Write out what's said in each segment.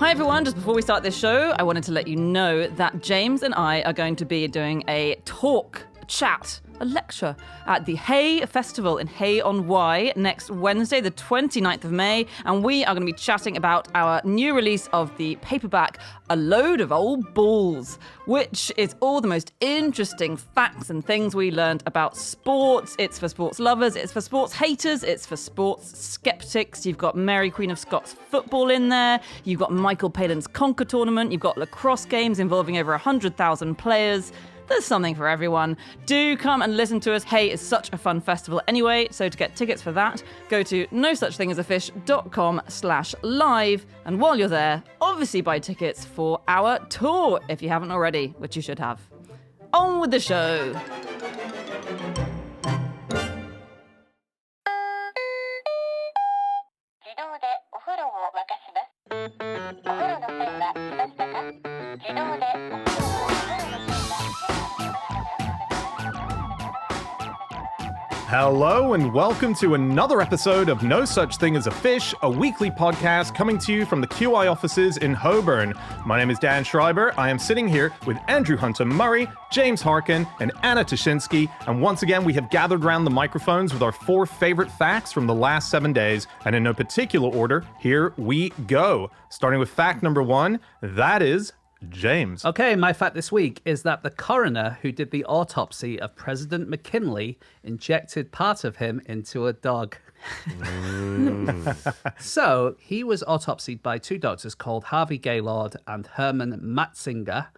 Hi everyone, just before we start this show, I wanted to let you know that James and I are going to be doing a chat, a lecture at the Hay Festival in Hay-on-Wye next Wednesday, the 29th of May, and we are going to be chatting about our new release of the paperback, A Load of Old Balls, which is all the most interesting facts and things we learned about sports. It's for sports lovers, it's for sports haters, it's for sports skeptics. You've got Mary Queen of Scots football in there, you've got Michael Palin's Conker tournament, you've got lacrosse games involving over 100,000 players. There's something for everyone. Do come and listen to us. Hay is such a fun festival anyway, so to get tickets for that, go to nosuchthingasafish.com/live, and while you're there, obviously buy tickets for our tour if you haven't already, which you should have. On with the show. Hello and welcome to another episode of No Such Thing as a Fish, a weekly podcast coming to you from the QI offices in Holborn. My name is Dan Schreiber. I am sitting here with Andrew Hunter-Murray, James Harkin, and Anna Tashinsky. And once again, we have gathered around the microphones with our 4 favorite facts from the last 7 days. And in no particular order, here we go. Starting with fact number 1, that is James. Okay, my fact this week is that the coroner who did the autopsy of President McKinley injected part of him into a dog. So he was autopsied by 2 doctors called Harvey Gaylord and Herman Matzinger.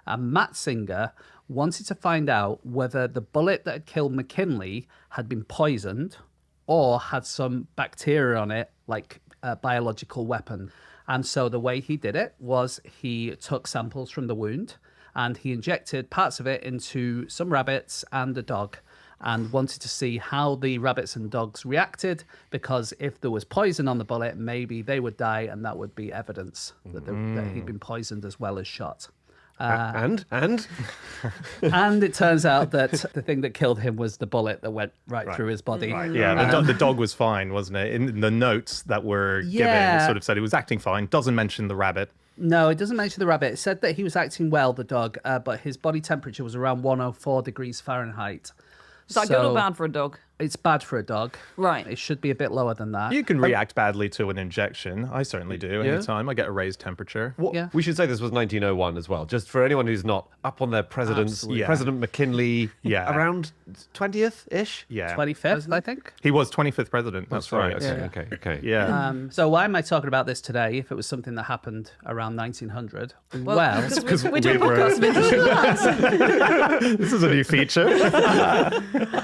And Matzinger wanted to find out whether the bullet that had killed McKinley had been poisoned or had some bacteria on it, like a biological weapon. And so the way he did it was he took samples from the wound and he injected parts of it into some rabbits and a dog and wanted to see how the rabbits and dogs reacted, because if there was poison on the bullet, maybe they would die and that would be evidence that he'd been poisoned as well as shot. And And it turns out that the thing that killed him was the bullet that went right through his body. Yeah, the dog was fine, wasn't it? In the notes that were given, it sort of said he was acting fine. Doesn't mention the rabbit. No, it doesn't mention the rabbit. It said that he was acting well, the dog, but his body temperature was around 104 degrees Fahrenheit. Is that good or bad for a dog? It's bad for a dog. Right. It should be a bit lower than that. You can react badly to an injection. I certainly do. Anytime I get a raised temperature. Yeah. We should say this was 1901 as well, just for anyone who's not up on their presidents. Absolutely. Yeah. President McKinley, Yeah. around 20th-ish? Yeah. 25th, I think. He was 25th president. That's right. Okay. Yeah. So why am I talking about this today if it was something that happened around 1900? Well, because we're doing podcasts with that. This is a new feature.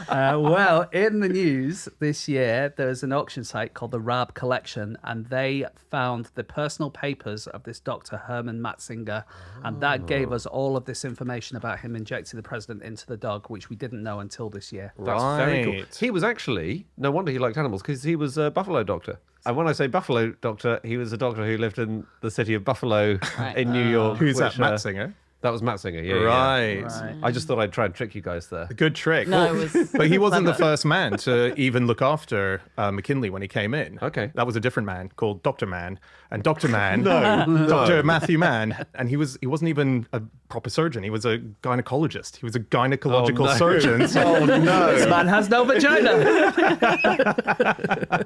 Well, in the news this year, there's an auction site called the Raab Collection, and they found the personal papers of this Dr. Herman Matzinger, and that gave us all of this information about him injecting the president into the dog, which we didn't know until this year. That's very cool. He was actually, no wonder he liked animals, because he was a buffalo doctor. And when I say buffalo doctor, he was a doctor who lived in the city of Buffalo in New York. Who's that, Matzinger? That was Matzinger, yeah. Right. I just thought I'd try and trick you guys there. A good trick. No, it was But he wasn't the clever. first man to even look after McKinley when he came in. Okay. That was a different man called Dr. Mann. And Dr. Mann, Dr. Matthew Mann, and he wasn't even a proper surgeon. He was a gynecologist. He was a gynecological surgeon. Oh, no. This man has no vagina.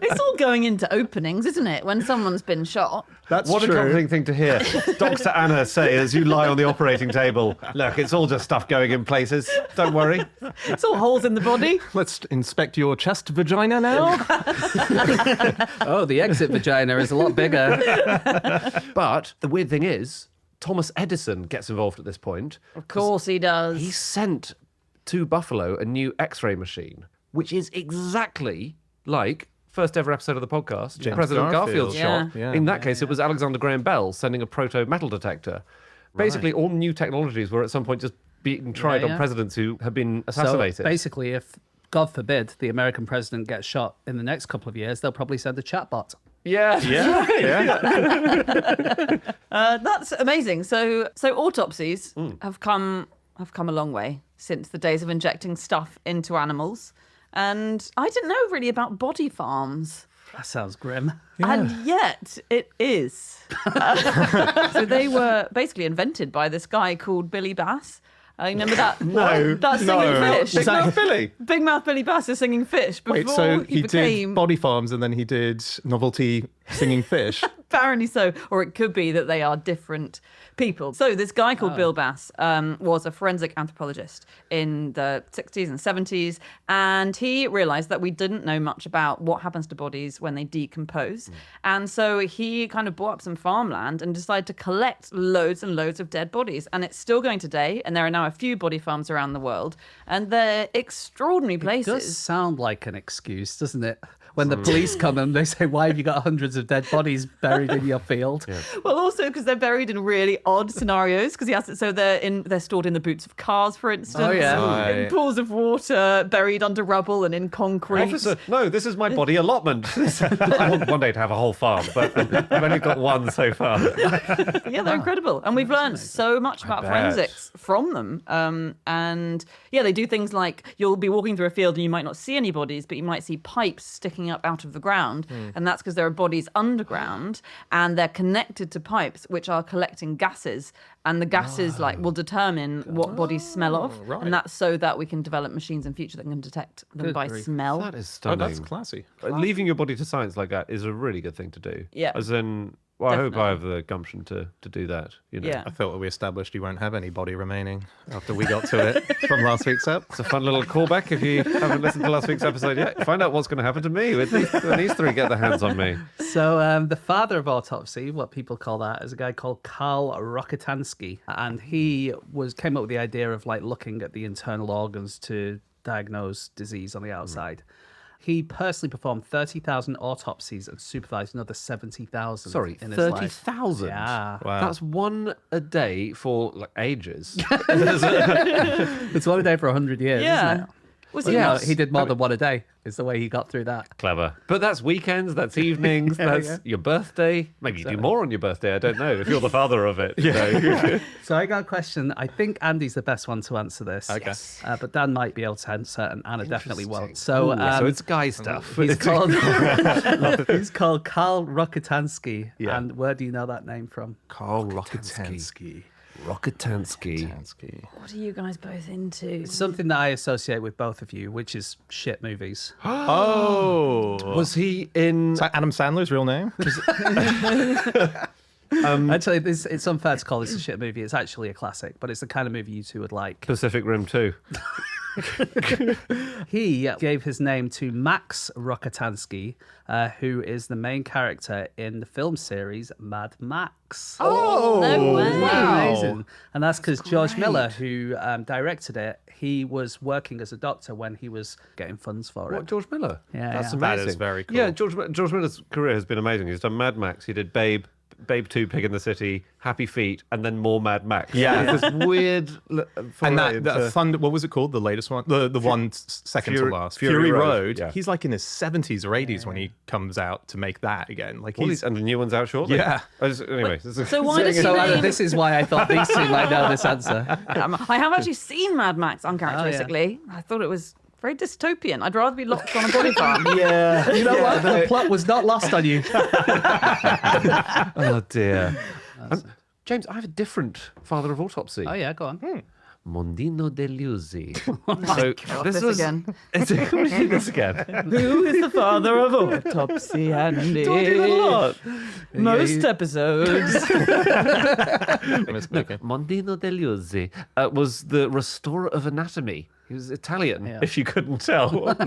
It's all going into openings, isn't it? When someone's been shot. That's What true. a comforting thing to hear. Dr. Anna say as you lie on the operating table, look, it's all just stuff going in places. Don't worry. It's all holes in the body. Let's inspect your chest vagina now. Oh, the exit vagina is a lot bigger. But the weird thing is, Thomas Edison gets involved at this point. Of course he does. He sent to Buffalo a new X-ray machine, which is exactly like first ever episode of the podcast, James President Garfield. Garfield's Yeah. shot. In that case, it was Alexander Graham Bell sending a proto-metal detector. Basically, all new technologies were at some point just being tried Yeah, on yeah. president who have been assassinated. So basically, if, God forbid, the American president gets shot in the next couple of years, they'll probably send a chatbot. Yeah. That's amazing. So autopsies have come a long way since the days of injecting stuff into animals. And I didn't know really about body farms. That sounds grim. And yet it is. So they were basically invented by this guy called Billy Bass. Remember that? That singing fish. Big Mouth Billy. Big Mouth Billy Bass is singing fish. Before Wait, so he became... did Body Farms and then he did Novelty Singing Fish. Apparently so. Or it could be that they are different people. So this guy called Bill Bass was a forensic anthropologist in the 60s and 70s. And he realized that we didn't know much about what happens to bodies when they decompose. And so he kind of bought up some farmland and decided to collect loads and loads of dead bodies. And it's still going today. And there are now a few body farms around the world. And they're extraordinary places. It does sound like an excuse, doesn't it? When the police come and they say, why have you got hundreds of dead bodies buried in your field? Yeah. Well, also because they're buried in really odd scenarios. Because he has to, so they're stored in the boots of cars, for instance. Oh, yeah. Right. In pools of water, buried under rubble and in concrete. Officer, no, this is my body allotment. I want one day to have a whole farm, but I've only got one so far. Yeah, they're incredible. And we've learned so much about bet. forensics from them. And yeah, they do things like you'll be walking through a field and you might not see any bodies, but you might see pipes sticking up out of the ground. And that's because there are bodies underground and they're connected to pipes which are collecting gases. And the gases will determine what bodies smell of. Right. And that's so that we can develop machines in future that can detect them by smell. That is Oh, stunning. that's classy. Leaving your body to science like that is a really good thing to do. Yeah. As in, well, I hope Definitely. I have the gumption to do that. You know? Yeah. I thought that we established you won't have any body remaining after we got to it from last week's ep. It's a fun little callback if you haven't listened to last week's episode yet. Find out what's going to happen to me when these three get their hands on me. So the father of autopsy, what people call that, is a guy called Karl Rokitansky. And he came up with the idea of looking at the internal organs to diagnose disease on the outside. He personally performed 30,000 autopsies and supervised another 70,000 Sorry, in his life. 30,000? Yeah. Wow. That's one a day for ages. It's one a day for 100 years, Yeah. isn't it? Was Well, he yeah, not- he did more than one a day, is the way he got through that. Clever. But that's weekends, that's evenings, that's your birthday. Maybe you do more on your birthday, I don't know, if you're the father of it. Yeah. So I got a question. I think Andy's the best one to answer this. Okay. Yes. But Dan might be able to answer, and Anna definitely won't. So, So it's guy stuff. he's called he's called Karl Rokitansky. Yeah. And where do you know that name from? Karl Rokitansky. Rokitansky. What are you guys both into? It's something that I associate with both of you, which is shit movies. Oh. Was he in Is that Adam Sandler's real name? Actually, it's unfair to call this a shit movie. It's actually a classic, but it's the kind of movie you two would like. Pacific Rim 2? He gave his name to Max Rokitansky, who is the main character in the film series Mad Max. Oh, no way. Wow. Amazing. And that's because George Miller, who directed it, he was working as a doctor when he was getting funds for it. What, George Miller? Yeah, That's yeah. amazing. That is very cool. Yeah, George Miller's career has been amazing. He's done Mad Max, he did Babe 2, Pig in the City, Happy Feet, and then more Mad Max. Yeah. This weird And foray that into- Thunder, what was it called? The latest one? The one second Fury- to last. Fury Fury Road, Road. yeah. He's like in his 70s or 80s when he comes out to make that again. Like Well, he's and the new one's out shortly. Yeah. Anyway. So why does he So Anna, name... this is why I thought these two might know this answer. I have actually seen Mad Max uncharacteristically. I thought it was very dystopian. I'd rather be locked on a body farm. Yeah. You know what? The plot was not lost on you. Oh, dear. James, I have a different father of autopsy. Oh, yeah, go on. Mondino Deleuze. So this again. What do you do this again? Who is the father of autopsy, Andy? Do I do that a lot? Most episodes. okay. Mondino Deleuze was the restorer of anatomy. He was Italian, Yeah. if you couldn't tell, at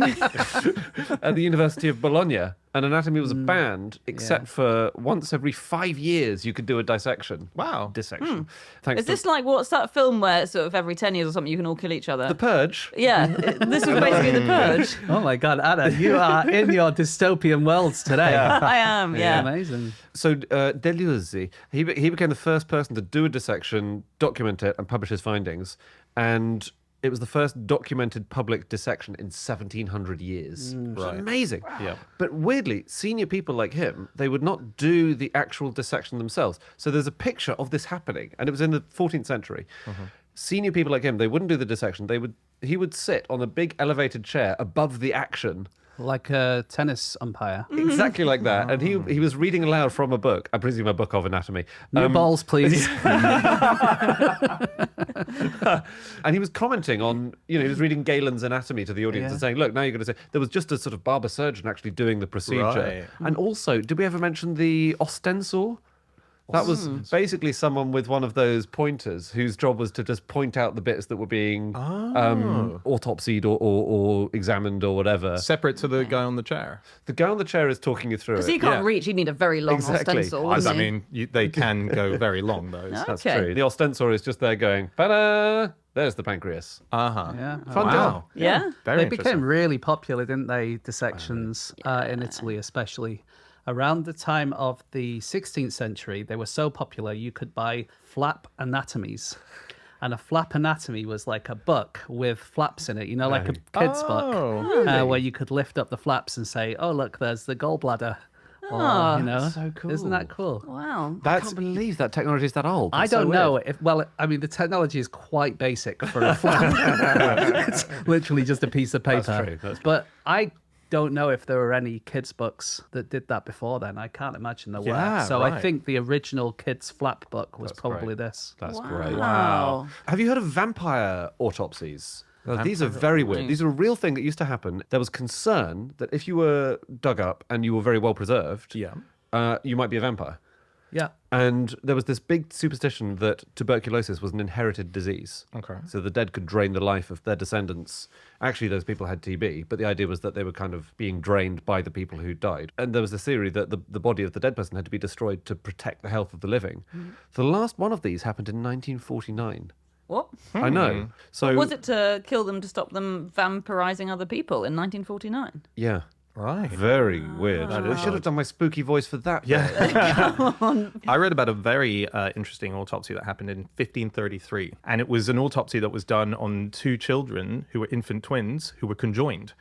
the University of Bologna. And anatomy was banned, except for once every 5 years you could do a dissection. Wow. Dissection. Thanks Is this like, what's that film where sort of every 10 years or something you can all kill each other? The Purge. Yeah, this was basically The Purge. Oh, my God, Anna, you are in your dystopian worlds today. I am, yeah. Amazing. So Deleuze, he became the first person to do a dissection, document it, and publish his findings. And it was the first documented public dissection in 1700 years. Which is amazing. Yeah. But weirdly, senior people like him, they would not do the actual dissection themselves. So there's a picture of this happening, and it was in the 14th century. Senior people like him, they wouldn't do the dissection. He would sit on a big elevated chair above the action Like a tennis umpire. Exactly like that. And he was reading aloud from a book, I presume a book of anatomy. New balls, please. And he was commenting on, he was reading Galen's anatomy to the audience and saying, look, now you're going to say, there was just a sort of barber surgeon actually doing the procedure. Right. And also, did we ever mention the ostensor? That was basically someone with one of those pointers whose job was to just point out the bits that were being autopsied or examined or whatever. Separate to the guy on the chair. The guy on the chair is talking you through it. Because he can't reach, he'd need a very long Exactly. ostensor. I wouldn't he? mean, they can go very long, those. That's Okay. true. The ostensor is just there going, ta-da! There's the pancreas. Uh-huh. Yeah. Fun Wow. job. Yeah. Very They interesting. became really popular, didn't they? Dissections in Italy, especially. Around the time of the 16th century, they were so popular you could buy flap anatomies. And a flap anatomy was like a book with flaps in it, like a kid's book, where you could lift up the flaps and say, oh, look, there's the gallbladder. Or, so cool. Isn't that cool? Wow. I can't believe that technology is that old. I That's so don't know weird. if, the technology is quite basic for a flap. It's literally just a piece of paper. True. But I don't know if there were any kids' books that did that before then. I can't imagine there Yeah, were. So I right. think the original kids' flap book was That's probably great. this. That's great. Wow. Have you heard of vampire autopsies? Now, these are very weird. These are a real thing that used to happen. There was concern that if you were dug up and you were very well preserved, you might be a vampire. Yeah. And there was this big superstition that tuberculosis was an inherited disease. Okay. So the dead could drain the life of their descendants. Actually, those people had TB, but the idea was that they were kind of being drained by the people who died. And there was this theory that the body of the dead person had to be destroyed to protect the health of the living. The last one of these happened in 1949. What? I know. So Was it to kill them to stop them vampirizing other people in 1949? Yeah. Right. Very weird. I should have done my spooky voice for that. Yeah. I read about a very interesting autopsy that happened in 1533. And it was an autopsy that was done on two children who were infant twins who were conjoined.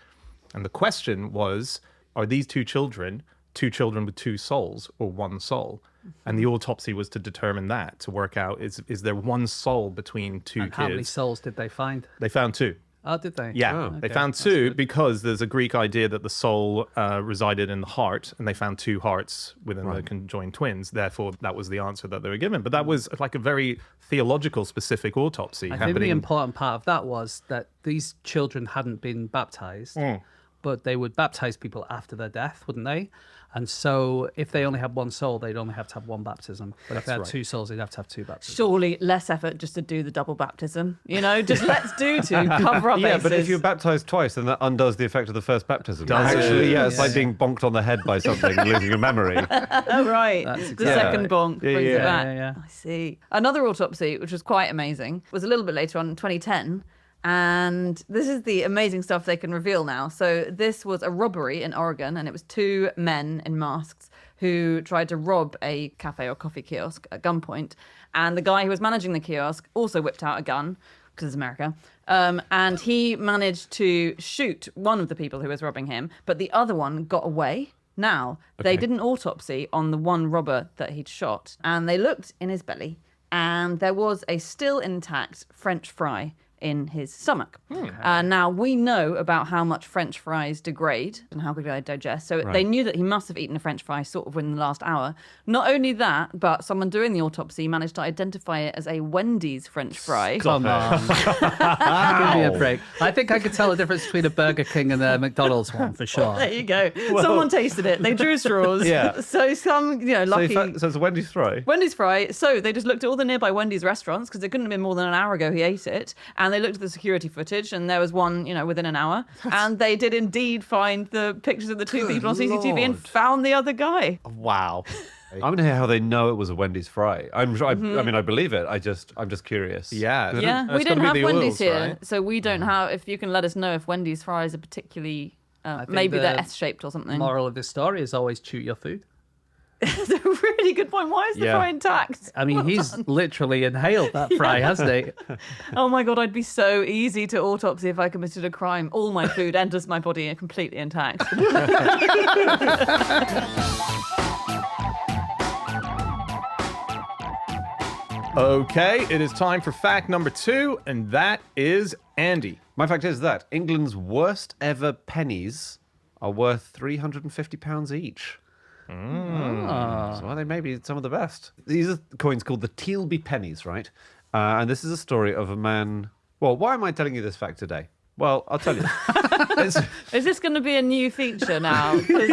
And the question was, are these two children with two souls or one soul? And the autopsy was to determine that, to work out, is there one soul between two And kids? how many souls did they find? They found two. Oh, did they? Yeah, Oh, they okay. found That's two good. because there's a Greek idea that the soul resided in the heart, and they found two hearts within the conjoined twins. Therefore, that was the answer that they were given. But that was like a very theological, specific autopsy I happening. think the important part of that was that these children hadn't been baptized, but they would baptize people after their death, wouldn't they? And so if they only had one soul, they'd only have to have one baptism. But if they had two souls, they'd have to have two baptisms. Surely less effort just to do the double baptism. Just let's do two, cover our bases. Yeah, but if you're baptized twice, then that undoes the effect of the first baptism. Does it? Actually, yeah, it's like being bonked on the head by something and losing your memory. Oh, right. That's The exactly second right. bonk brings it back. Yeah. I see. Another autopsy, which was quite amazing, was a little bit later on in 2010. And this is the amazing stuff they can reveal now. So this was a robbery in Oregon, and it was two men in masks who tried to rob a cafe or coffee kiosk at gunpoint. And the guy who was managing the kiosk also whipped out a gun, because it's America. And he managed to shoot one of the people who was robbing him, but the other one got away. Now, they did an autopsy on the one robber that he'd shot, and they looked in his belly, and there was a still intact French fry in his stomach. Now, we know about how much French fries degrade and how quickly they digest. So they knew that he must have eaten a French fry sort of within the last hour. Not only that, but someone doing the autopsy managed to identify it as a Wendy's French fry. Come on. Give me a break. I think I could tell the difference between a Burger King and a McDonald's one for sure. There you go. Someone tasted it. They drew straws. Yeah. So some, lucky... So it's a Wendy's fry. Wendy's fry. So they just looked at all the nearby Wendy's restaurants because it couldn't have been more than an hour ago he ate it. And they looked at the security footage and there was one, within an hour. And they did indeed find the pictures of the two people on CCTV and Lord. found the other guy. Wow. I'm going to hear how they know it was a Wendy's fry. I mean, I believe it. I'm just curious. Yeah. Yeah, That's we gotta don't be have the Wendy's oils, here. right? So we don't have, if you can let us know if Wendy's fries are particularly, maybe they're the S-shaped or something. Moral of this story is always chew your food. That's a really good point. Why is the Yeah. fry intact? I mean, he's literally inhaled that fry, hasn't he? Oh my God, I'd be so easy to autopsy if I committed a crime. All my food enters my body completely intact. Okay, it is time for fact number 2, and that is Andy. My fact is that England's worst ever pennies are worth £350 each. So they may be some of the best. These are coins called the Tealby pennies, right? And this is a story of a man. Well, why am I telling you this fact today? Well, I'll tell you. It's, Is this going to be a new feature now? 'Cause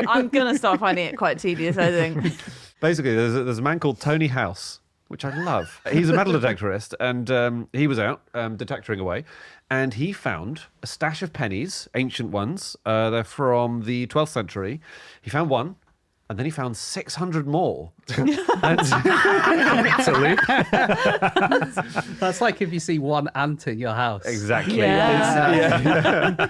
I'm going to start finding it quite tedious, I think. basically, there's a man called Tony House, which I love. He's a metal detectorist, and he was out detectoring away, and he found a stash of pennies, ancient ones. They're from the 12th century. He found one. And then he found 600 more. That's like if you see one ant in your house. Exactly. Yeah.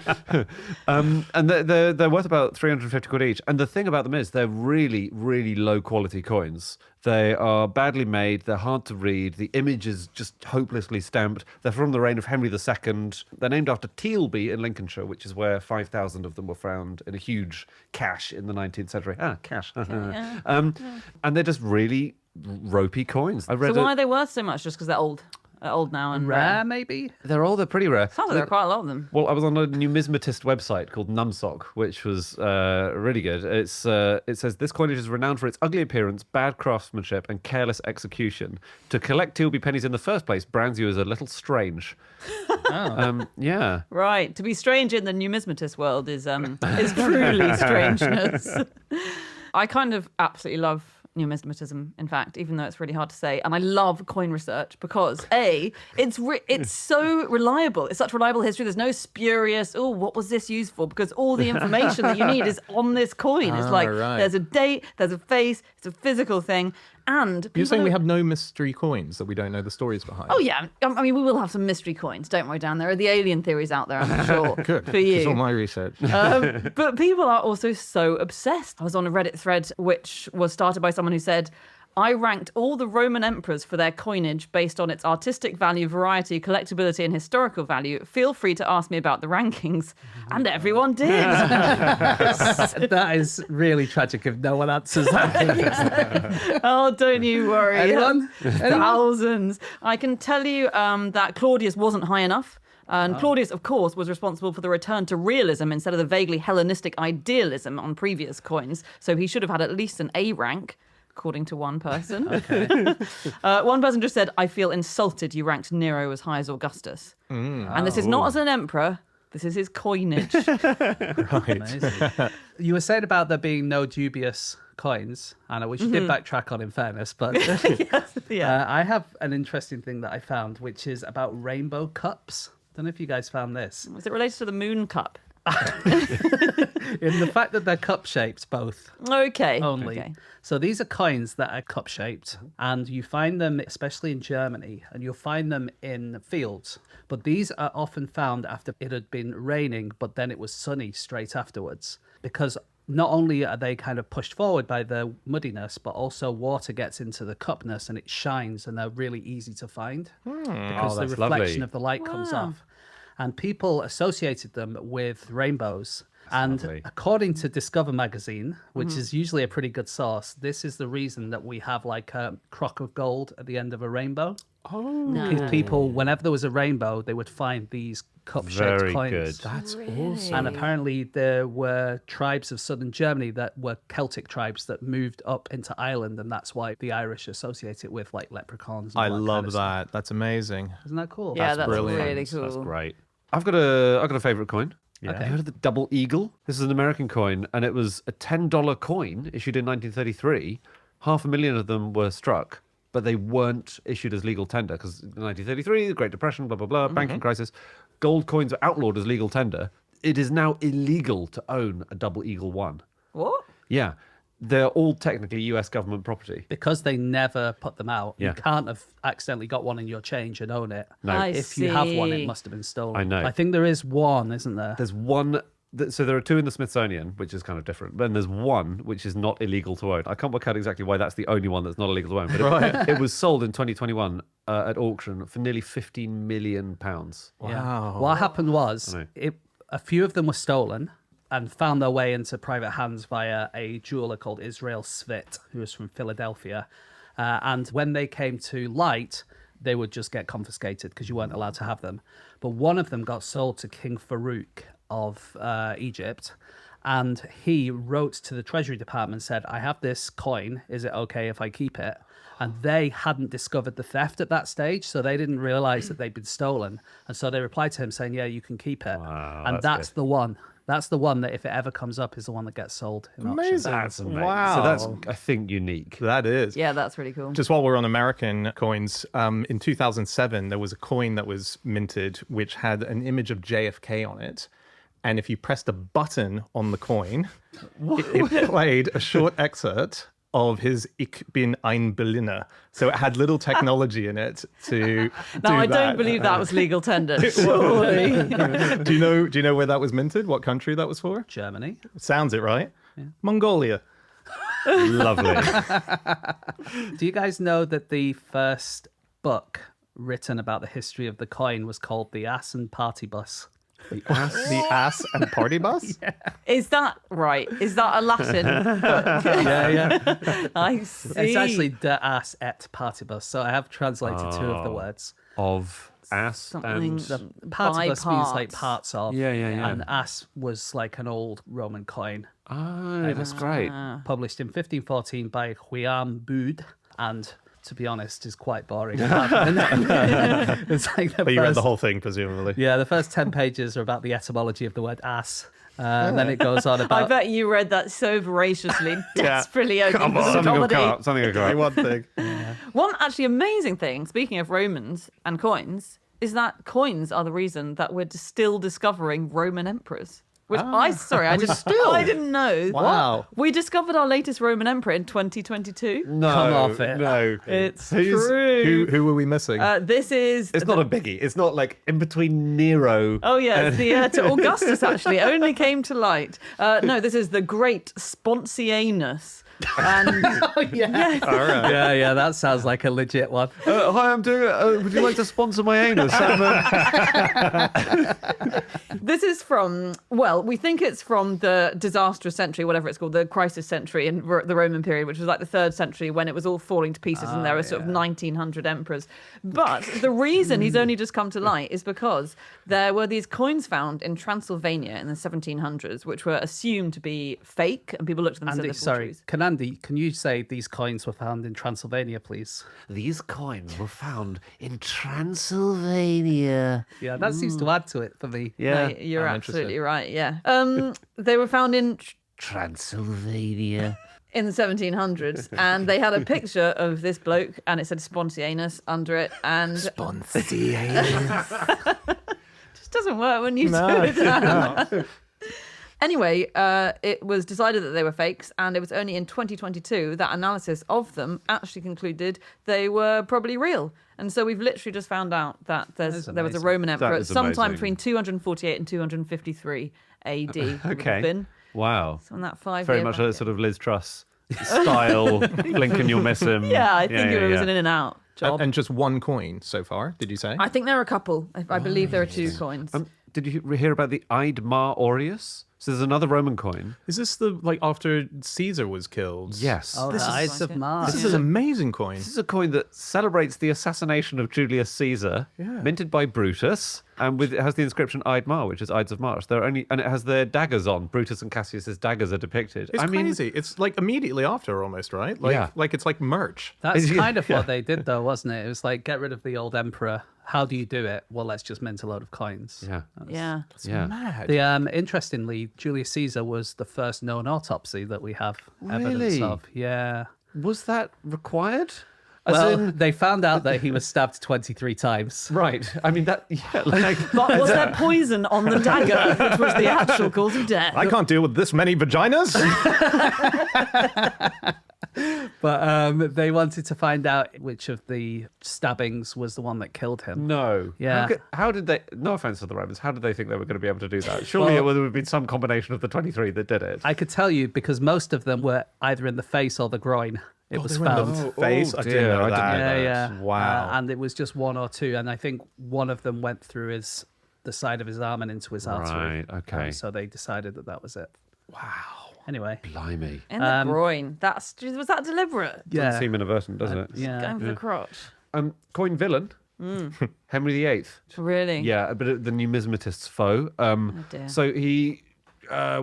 And they're worth about 350 quid each. And the thing about them is they're really, really low quality coins. They are badly made. They're hard to read. The image is just hopelessly stamped. They're from the reign of Henry II. They're named after Tealby in Lincolnshire, which is where 5,000 of them were found in a huge cache in the 19th century. Cache. And they're just really ropey coins. So why are they worth so much? Just because they're old? Old now and Rare, maybe? They're pretty rare. Sounds like there are quite a lot of them. Well, I was on a numismatist website called Numsock, which was really good. It says this coinage is renowned for its ugly appearance, bad craftsmanship, and careless execution. To collect Tealby pennies in the first place brands you as a little strange. Yeah. Right. To be strange in the numismatist world is truly strangeness. I kind of absolutely love numismatism, in fact, even though it's really hard to say. And I love coin research because, it's so reliable. It's such reliable history. There's no spurious, what was this used for? Because all the information that you need is on this coin. It's like, there's a date, there's a face, it's a physical thing. And You're saying we have no mystery coins that we don't know the stories behind? Oh, yeah. I mean, we will have some mystery coins. Don't worry, Dan. There are the alien theories out there, I'm sure. Good. For you. It's all my research. But people are also so obsessed. I was on a Reddit thread which was started by someone who said, I ranked all the Roman emperors for their coinage based on its artistic value, variety, collectability, and historical value. Feel free to ask me about the rankings. And everyone did. That is really tragic if no one answers that. Oh, don't you worry. Anyone? Thousands. I can tell you that Claudius wasn't high enough. And Claudius, of course, was responsible for the return to realism instead of the vaguely Hellenistic idealism on previous coins. So he should have had at least an A rank, according to one person. Okay. One person just said, I feel insulted you ranked Nero as high as Augustus. And this is not as an emperor. This is his coinage. Amazing. You were saying about there being no dubious coins, Anna, which you did backtrack on in fairness, but I have an interesting thing that I found, which is about rainbow cups. Don't know if you guys found this. Was it related to the moon cup? In the fact that they're cup shaped, both. Okay. Only. Okay. So these are coins that are cup shaped, and you find them especially in Germany, and you'll find them in fields. But these are often found after it had been raining, but then it was sunny straight afterwards. Because not only are they kind of pushed forward by the muddiness, but also water gets into the cupness and it shines, and they're really easy to find because the that's reflection lovely. of the light comes off. And people associated them with rainbows. And lovely. according to Discover magazine, which is usually a pretty good source, this is the reason that we have like a crock of gold at the end of a rainbow. Because people, whenever there was a rainbow, they would find these cup-shaped Very coins. good. That's awesome. And apparently there were tribes of southern Germany that were Celtic tribes that moved up into Ireland, and that's why the Irish associate it with like leprechauns. And I all that love kind of stuff. that. That's amazing. Isn't that cool? Yeah, That's that's brilliant. really cool. That's great. I've got a favourite coin. Okay. Have you heard of the double eagle? This is an American coin, and it was a $10 coin issued in 1933. 500,000 of them were struck, but they weren't issued as legal tender because in 1933, the Great Depression, blah, blah, blah, banking crisis, gold coins were outlawed as legal tender. It is now illegal to own a double eagle one. What? Yeah. They're all technically US government property. Because they never put them out, Yeah. you can't have accidentally got one in your change and own it. No. I If you have one, see. it must have been stolen. I know. I think there is one, isn't there? There's one. So there are two in the Smithsonian, which is kind of different. But then there's one which is not illegal to own. I can't work out exactly why that's the only one that's not illegal to own. But it was sold in 2021 at auction for nearly £15 million. Yeah. What happened was, I know. a few of them were stolen and found their way into private hands via a jeweler called Israel Svit, who was from Philadelphia. And when they came to light, they would just get confiscated because you weren't allowed to have them. But one of them got sold to King Farouk of Egypt, And he wrote to the Treasury Department and said, I have this coin. Is it okay if I keep it? And they hadn't discovered the theft at that stage, so they didn't realize that they'd been stolen. And so they replied to him saying, yeah, you can keep it. Wow, and that's the one. That's the one that if it ever comes up is the one that gets sold in auction. Amazing. That's amazing. Wow. So that's, I think, unique. That is. Yeah, that's really cool. Just while we're on American coins, in 2007, there was a coin that was minted which had an image of JFK on it. And if you pressed a button on the coin, it played a short excerpt of his Ich bin ein Berliner. So it had little technology in it to Now, I do don't that. believe that was legal tender. Surely. Do you know where that was minted? What country that was for? Germany. Sounds it right? Mongolia. Lovely. Do you guys know that the first book written about the history of the coin was called The Ass and Party Bus? The ass and party bus? Is that right? Is that a Latin book? Yeah. I see. It's actually De Ass et Partibus, so I have translated two of the words. Of ass Something and... Partibus means like parts. parts of. Yeah. And ass was like an old Roman coin, Oh, that's great. published in 1514 by Huam Bud, and to be honest, is quite boring. It's like But you read the whole thing, presumably. Yeah, the first 10 pages are about the etymology of the word ass. And then it goes on I about... bet you read that so voraciously, desperately hoping for some Something will comedy. come up. Something will come up. One thing. One actually amazing thing, speaking of Romans and coins, is that coins are the reason that we're still discovering Roman emperors. Which I didn't know. Wow. What? We discovered our latest Roman emperor in 2022. No, Come off it. No. It's true. Who were we missing? This is. It's not a biggie. It's not like in between Nero. Oh yeah, it's the to Augustus actually only came to light. No, this is the Great Spontianus. And All right. Yeah, that sounds like a legit one. Hi, I'm doing. Would you like to sponsor my anus? this is from, well, we think it's from the disastrous century, whatever it's called, the crisis century in the Roman period, which was like the 3rd century when it was all falling to pieces and there were sort of 1900 emperors. But the reason he's only just come to light is because there were these coins found in Transylvania in the 1700s, which were assumed to be fake, and people looked at them and said Andy, they're sorry. forgeries. Andy, can you say these coins were found in Transylvania, please? These coins were found in Transylvania. Yeah, that seems to add to it for me. Yeah, No, you're I'm absolutely interested. right, yeah. They were found in Transylvania. the 1700s, and they had a picture of this bloke, and it said Spontianus under it, and Spontianus. just doesn't work when you do No. it. Anyway, it was decided that they were fakes, and it was only in 2022 that analysis of them actually concluded they were probably real. And so we've literally just found out that there was a amazing. Roman emperor is sometime amazing. between 248 and 253 AD. Would have Okay. been. Wow. So in that 5 Very year much a bracket. sort of Liz Truss style. Blink and you'll miss him. Yeah, I think it was an in and out job. And just one coin so far, did you say? I think there are a couple. I believe there are 2 coins. Did you hear about the Eidmar Aureus? So there's another Roman coin. Is this the, like, after Caesar was killed? Yes. Oh, This the is Ides like of it. Mars. This is an amazing coin. This is a coin that celebrates the assassination of Julius Caesar, minted by Brutus, and it has the inscription Eidmar, which is Ides of March. And it has their daggers on. Brutus and Cassius's daggers are depicted. It's crazy. It's like immediately after almost, right? Like, Yeah. like it's like merch. That's Yeah. kind of what they did, though, wasn't it? It was like, get rid of the old emperor. How do you do it? Well, let's just mint a load of coins. Yeah. Yeah. Yeah. Mad. The interestingly, Julius Caesar was the first known autopsy that we have evidence Really? of. Yeah. Was that required? As Well, in- they found out that he was stabbed 23 times. right. I mean, that. Yeah, like. But was there poison on the dagger, which was the actual cause of death? I can't deal with this many vaginas. But they wanted to find out which of the stabbings was the one that killed him. No. Yeah. How did they? No offense to the Romans. How did they think they were going to be able to do that? Surely it would have been some combination of the 23 that did it. I could tell you because most of them were either in the face or the groin. It was found. Face. I didn't dear, know I didn't that. know Yeah, that. yeah. Wow. And it was just 1 or 2, and I think one of them went through the side of his arm and into his artery. Right, okay. So they decided that was it. Wow. Anyway, Blimey. In the groin. Was that deliberate? yeah, Doesn't seem inadvertent, does it? yeah. Going for the crotch. Coin villain. Henry VIII. Really? Yeah, but the numismatist's foe. dear. So he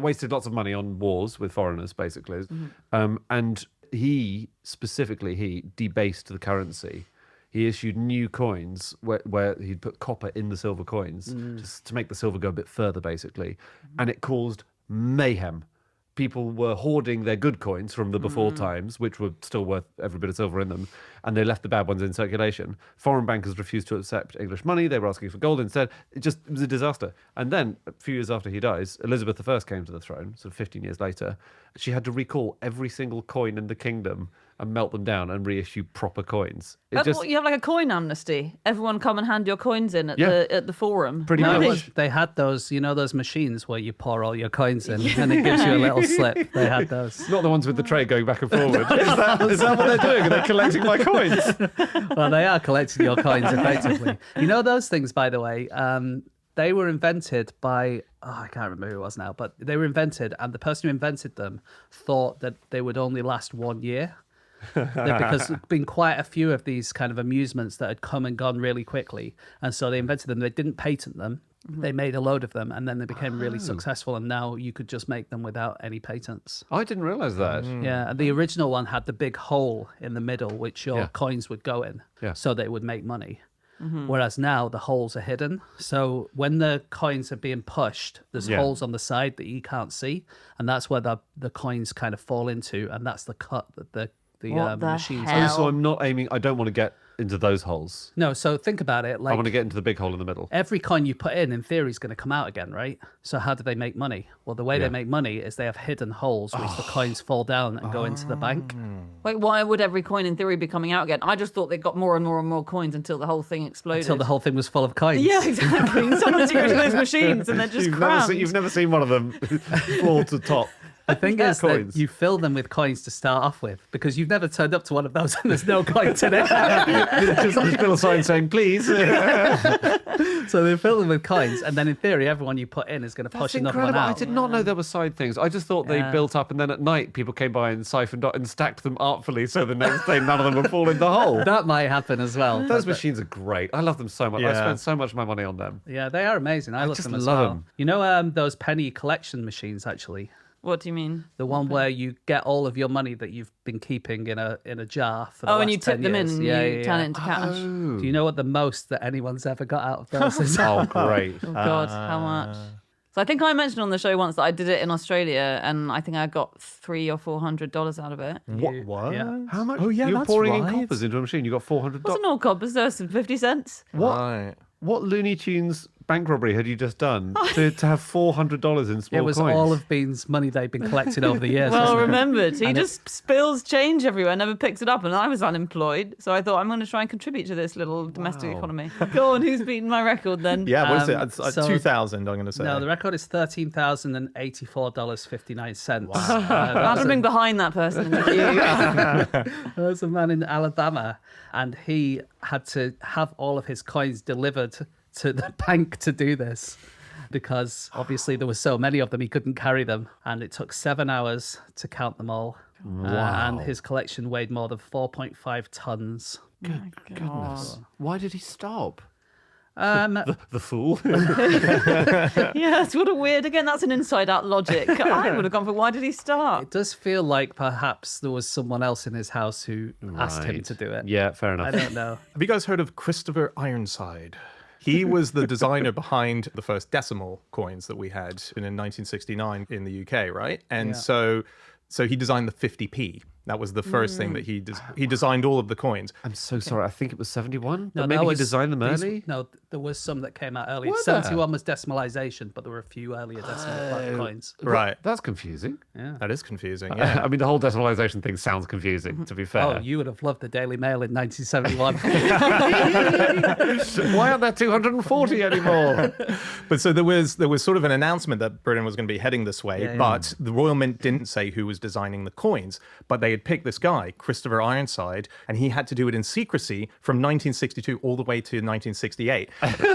wasted lots of money on wars with foreigners, basically. And he debased the currency. He issued new coins where he'd put copper in the silver coins just to make the silver go a bit further, basically. And it caused mayhem. People were hoarding their good coins from the before times, which were still worth every bit of silver in them, and they left the bad ones in circulation. Foreign bankers refused to accept English money. They were asking for gold instead. It was a disaster. And then, a few years after he dies, Elizabeth I came to the throne, sort of 15 years later. She had to recall every single coin in the kingdom and melt them down and reissue proper coins. You have like a coin amnesty. Everyone come and hand your coins in at the forum. Pretty much. They had those, those machines where you pour all your coins in and it gives you a little slip. They had those. Not the ones with the tray going back and forward. Is that what they're doing? Are they collecting my coins? Well, they are collecting your coins effectively. Those things, by the way, they were invented by, I can't remember who it was now, but they were invented, and the person who invented them thought that they would only last 1 year. Because there'd been quite a few of these kind of amusements that had come and gone really quickly. And so they invented them. They didn't patent them. They made a load of them, and then they became really successful. And now you could just make them without any patents. I didn't realize that. Yeah, and the original one had the big hole in the middle, which your coins would go in, so they would make money. Whereas now the holes are hidden. So when the coins are being pushed, there's holes on the side that you can't see, and that's where the coins kind of fall into, and that's the cut that the machines. hell? So I'm not aiming. I don't want to get into those holes. No, so think about it. I want to get into the big hole in the middle. Every coin you put in theory, is going to come out again, right? So how do they make money? Well, the way they make money is they have hidden holes which the coins fall down and go into the bank. Wait, why would every coin in theory be coming out again? I just thought they got more and more and more coins until the whole thing exploded. Until the whole thing was full of coins. Yeah, exactly. Someone's using those machines and they're just crammed. You've never seen one of them fall to top. The thing is coins. that you fill them with coins to start off with, because you've never turned up to one of those and there's no coins in it. Just a little sign saying, please. So they fill them with coins, and then in theory, everyone you put in is going to push another one out. I did not know there were side things. I just thought they built up, and then at night people came by and siphoned and stacked them artfully, so the next day none of them would fall in the hole. That might happen as well. Those machines are great. I love them so much. I Yeah. spend so much of my money on them. Yeah, they are amazing. I love just them as love well. them. You know those penny collection machines, actually? What do you mean? The one where you get all of your money that you've been keeping in a jar for the last and you 10 tip them in years. and you turn it into cash. Do you know what the most that anyone's ever got out of those is? Oh, great. Oh, God, how much? So I think I mentioned on the show once that I did it in Australia, and I think I got $300 or $400 out of it. What? Yeah. How much? Oh, yeah, You're that's pouring in right. coppers into a machine. You got $400. Wasn't all coppers, there was some 50 cents. Right. What Looney Tunes bank robbery had you just done to have $400 in small It was coins? all of Bean's money they'd been collecting over the years. Well wasn't it? remembered. He just spills change everywhere, never picks it up, and I was unemployed. So I thought, I'm going to try and contribute to this little domestic economy. Go on, who's beaten my record then? Yeah, what is it? It's, so- 2,000, I'm going to say. No, the record is $13,084.59. I've been behind that person in the queue. There's a man in Alabama, and he had to have all of his coins delivered to the bank to do this, because obviously there were so many of them he couldn't carry them, and it took 7 hours to count them all. And his collection weighed more than 4.5 tons. Goodness. Why did he stop? Um, The fool. Yes, what a weird. Again, that's an inside-out logic. I would have gone for why did he start? it does feel like perhaps there was someone else in his house who asked him Right. to do it. Yeah, fair enough. I don't know. Have you guys heard of Christopher Ironside? He was the designer behind the first decimal coins that we had in 1969 in the UK, right? And so he designed the 50p. That was the first thing that he designed all of the coins. I'm so sorry. I think it was 71. No, But that maybe he was- designed them these- early. No, there was some that came out earlier. Were there? 71 was decimalization, but there were a few earlier decimal coins. Right. That's confusing. That is confusing. Yeah. I mean, the whole decimalization thing sounds confusing, to be fair. Oh, you would have loved the Daily Mail in 1971. Why aren't there 240 anymore? But so there was sort of an announcement that Britain was going to be heading this way, but the Royal Mint didn't say who was designing the coins, but they they had picked this guy, Christopher Ironside, and he had to do it in secrecy from 1962 all the way to 1968.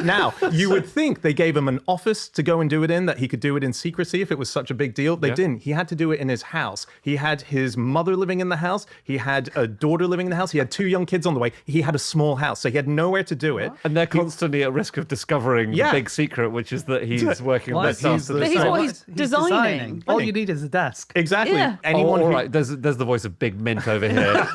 Now, you would think they gave him an office to go and do it in, that he could do it in secrecy if it was such a big deal. They didn't. He had to do it in his house. He had his mother living in the house. He had a daughter living in the house. He had 2 young kids on the way. He had a small house, so he had nowhere to do it. And they're constantly at risk of discovering the big secret, which is that he's working on their stuff. But he's what he's designing. All you need is a desk. Exactly. Yeah. Anyone all who- right, there's the voice of Big Mint over here.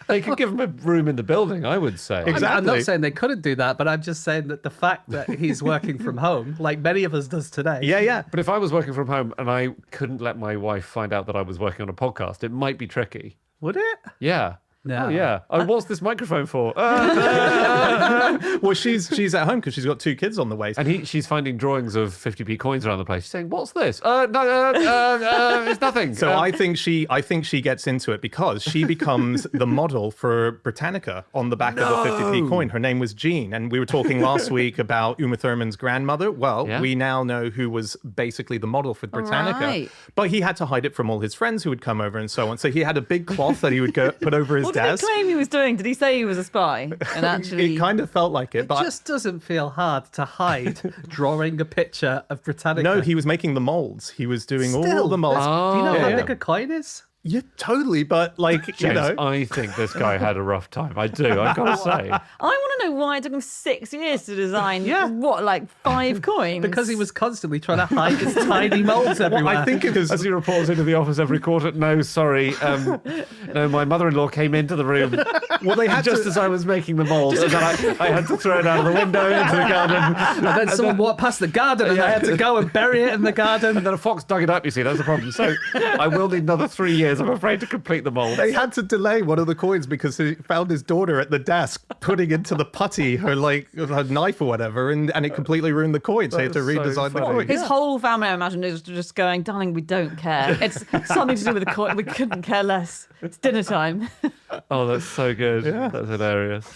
They could give him a room in the building, I would say. Exactly. I'm not saying they couldn't do that, but I'm just saying that the fact that he's working from home, like many of us does today. Yeah. But if I was working from home and I couldn't let my wife find out that I was working on a podcast, it might be tricky. Would it? Yeah. No. Oh, yeah. Oh, what's this microphone for? Well, she's at home because she's got 2 kids on the way. And she's finding drawings of 50p coins around the place. She's saying, "What's this? No, it's nothing." So I think she gets into it because she becomes the model for Britannica on the back of the 50p coin. Her name was Jean, and we were talking last week about Uma Thurman's grandmother. Well, we now know who was basically the model for Britannica. Right. But he had to hide it from all his friends who would come over and so on. So he had a big cloth that he would put over his What did desk. he claim he was doing? Did he say he was a spy? And actually, It kind of felt like it, It but just doesn't feel hard to hide drawing a picture of Britannica. no, he was making the molds. He was doing all Still, the molds. Do you know how Yeah. big a coin is? Yeah, totally. But like, you James, know, I think this guy had a rough time. I do. I've got to say. I want to know why it took him 6 years to design. Yeah. What, like 5 coins? Because he was constantly trying to hide his tiny molds everywhere. I think it was As he reports into the office every quarter, no, sorry, no, my mother-in-law came into the room. well, they had Just to. as I was making the molds, and then I had to throw it out of the window into the garden. And then someone walked past the garden and I had to go and bury it in the garden. And then a fox dug it up, you see, that's the problem. So I will need another 3 years, I'm afraid, to complete the molds. They had to delay one of the coins because he found his daughter at the desk putting into the putty her knife or whatever, and it completely ruined the coin. So he had to That's so redesign the funny. coin. His whole family, I imagine, is just going, "Darling, we don't care. It's something to do with the coin. We couldn't care less. It's dinner time." Oh, that's so good. That's hilarious.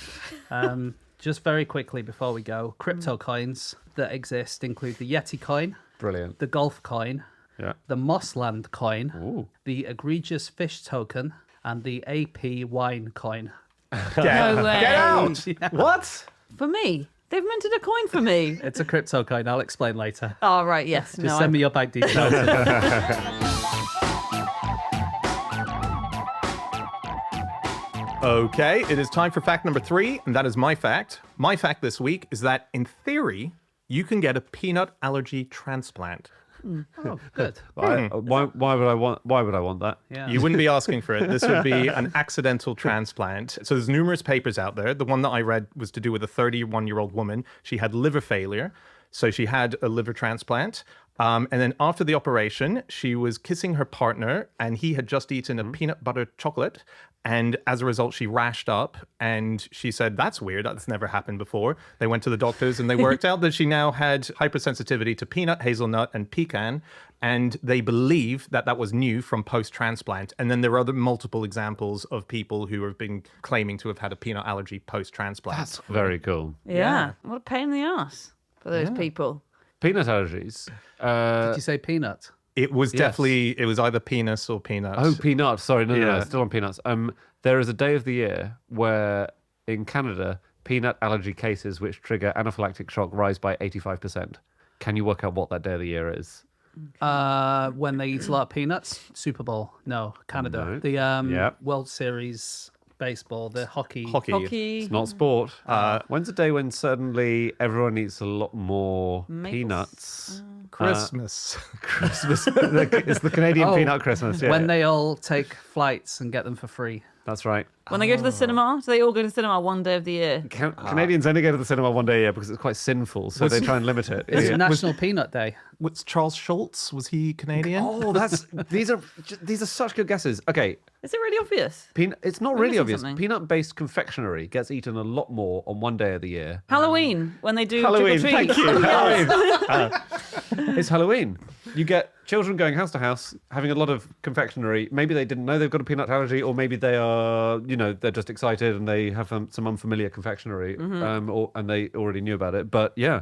Just very quickly before we go, crypto coins that exist include the Yeti coin, Brilliant. the golf coin, Yeah. the Mossland coin, Ooh. the egregious fish token, and the AP wine coin. No way. Get out! What? For me. They've minted a coin for me. It's a crypto coin. I'll explain later. Oh, right, yes. Just send me your bank details. Okay, it is time for fact number 3, and that is my fact. My fact this week is that, in theory, you can get a peanut allergy transplant. Oh, good. Why would I want that? Yeah. You wouldn't be asking for it. This would be an accidental transplant. So there's numerous papers out there. The one that I read was to do with a 31-year-old woman. She had liver failure, so she had a liver transplant. And then after the operation, she was kissing her partner, and he had just eaten a peanut butter chocolate. And as a result, she rashed up, and she said, "That's weird. That's never happened before." They went to the doctors, and they worked out that she now had hypersensitivity to peanut, hazelnut, and pecan. And they believe that that was new from post-transplant. And then there are other multiple examples of people who have been claiming to have had a peanut allergy post-transplant. That's very cool. Yeah. What a pain in the ass for those people. Peanut allergies. Did you say peanut? It was Yes. definitely, it was either penis or peanut. Oh, peanuts. Sorry, no, Yeah. still on peanuts. There is a day of the year where in Canada, peanut allergy cases which trigger anaphylactic shock rise by 85%. Can you work out what that day of the year is? When they eat a lot of peanuts? Super Bowl? No, Canada. No. The World Series baseball, the hockey. Hockey. It's not sport. When's the day when suddenly everyone eats a lot more Maples. peanuts? Christmas. Christmas. It's the Canadian Oh, peanut Christmas. Yeah, When they all take flights and get them for free. that's right. When they go to the cinema, do they all go to the cinema one day of the year? Canadians only go to the cinema one day a year because it's quite sinful, so they try and limit it. It's Yeah. National Peanut Day. What's Charles Schultz? Was he Canadian? Oh, these are such good guesses. Okay, Is it really obvious? it's not We're really missing obvious. something. Peanut-based confectionery gets eaten a lot more on one day of the year. Halloween, when they do Halloween, trick or treat. thank you. Halloween. It's Halloween. You get children going house to house, having a lot of confectionery. Maybe they didn't know they've got a peanut allergy, or maybe they are, they're just excited and they have some unfamiliar confectionery, and they already knew about it. But yeah,